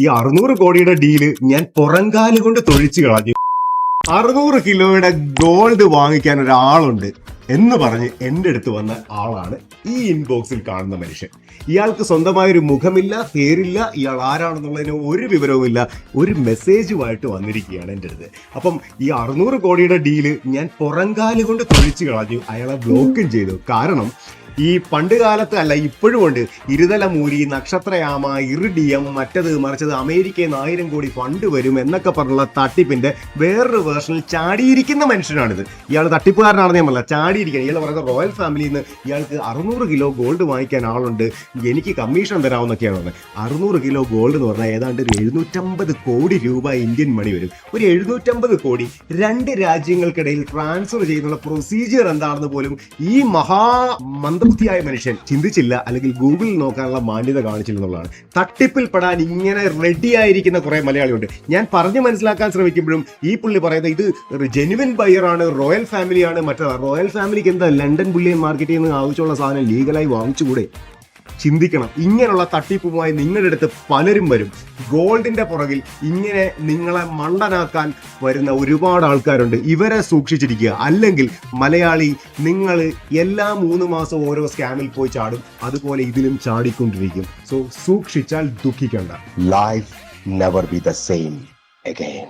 ഈ 600 കോടിയുടെ ഡീല് ഞാൻ പുറങ്കാല് കൊണ്ട് തൊഴിച്ചു കളഞ്ഞു. 600 കിലോയുടെ ഗോൾഡ് വാങ്ങിക്കാൻ ഒരാളുണ്ട് എന്ന് പറഞ്ഞ് എൻ്റെ അടുത്ത് വന്ന ആളാണ് ഈ ഇൻബോക്സിൽ കാണുന്ന മനുഷ്യൻ. ഇയാൾക്ക് സ്വന്തമായൊരു മുഖമില്ല, പേരില്ല, ഇയാൾ ആരാണെന്നുള്ളതിന് ഒരു വിവരവുമില്ല. ഒരു മെസ്സേജുമായിട്ട് വന്നിരിക്കുകയാണ് എൻ്റെ അടുത്ത്. അപ്പം ഈ 600 കോടിയുടെ ഡീല് ഞാൻ പുറങ്കാല് കൊണ്ട് തൊഴിച്ചു കളഞ്ഞു. അയാളെ ബ്ലോക്കും ചെയ്തു. കാരണം ഈ പണ്ട് കാലത്ത് അല്ല, ഇപ്പോഴും ഉണ്ട് ഇരുതലമൂരി, നക്ഷത്രയാമ, ഇറിഡിയം, മറ്റത് മറിച്ചത്, അമേരിക്കയിൽ നിന്ന് 1000 കോടി ഫണ്ട് വരും എന്നൊക്കെ പറഞ്ഞുള്ള തട്ടിപ്പിന്റെ വേറൊരു വേർഷനിൽ ചാടിയിരിക്കുന്ന മനുഷ്യനാണിത്. ഇയാൾ തട്ടിപ്പുകാരനാണെന്ന് ഞാൻ പറഞ്ഞില്ല, ചാടിയിരിക്കുകയാണ്. ഇയാൾ പറയുന്നത് റോയൽ ഫാമിലിയിൽ നിന്ന് ഇയാൾക്ക് 600 കിലോ ഗോൾഡ് വാങ്ങിക്കാൻ ആളുണ്ട്, എനിക്ക് കമ്മീഷൻ തരാമെന്നൊക്കെയാണ് പറഞ്ഞത്. 600 കിലോ ഗോൾഡ് എന്ന് പറഞ്ഞാൽ ഏതാണ്ട് ഒരു 750 കോടി രൂപ ഇന്ത്യൻ മണി വരും. ഒരു 750 കോടി 2 രാജ്യങ്ങൾക്കിടയിൽ ട്രാൻസ്ഫർ ചെയ്യുന്ന പ്രൊസീജിയർ എന്താണെന്ന് പോലും ഈ മന്ദബുദ്ധിയായ മനുഷ്യൻ ചിന്തിച്ചില്ല, അല്ലെങ്കിൽ ഗൂഗിളിൽ നോക്കാനുള്ള മാന്യത കാണിച്ചില്ല എന്നുള്ളതാണ്. തട്ടിപ്പിൽ പെടാൻ ഇങ്ങനെ റെഡിയായിരിക്കുന്ന കുറെ മലയാളികളുണ്ട്. ഞാൻ പറഞ്ഞു മനസ്സിലാക്കാൻ ശ്രമിക്കുമ്പോഴും ഈ പുള്ളി പറയുന്നത് ഇത് ജെനുവിൻ ബയറാണ്, റോയൽ ഫാമിലിയാണ്. മറ്റേ റോയൽ ഫാമിലിക്ക് എന്താ ലണ്ടൻ ബുള്ളിയൻ മാർക്കറ്റിൽ നിന്ന് ആവശ്യമുള്ള സാധനം ലീഗലായി വാങ്ങിച്ചുകൂടെ? ചിന്തിക്കണം. ഇങ്ങനെയുള്ള തട്ടിപ്പുമായി നിങ്ങളുടെ അടുത്ത് പലരും വരും. ഗോൾഡിന്റെ പുറകിൽ ഇങ്ങനെ നിങ്ങളെ മണ്ടനാക്കാൻ വരുന്ന ഒരുപാട് ആൾക്കാരുണ്ട്. ഇവരെ സൂക്ഷിച്ചിരിക്കുക. അല്ലെങ്കിൽ മലയാളി, നിങ്ങൾ എല്ലാ 3 മാസം ഓരോ സ്കാമിൽ പോയി ചാടും. അതുപോലെ ഇതിലും ചാടിക്കൊണ്ടിരിക്കും. സോ സൂക്ഷിച്ചാൽ ദുഃഖിക്കണ്ട. Life never be the same again.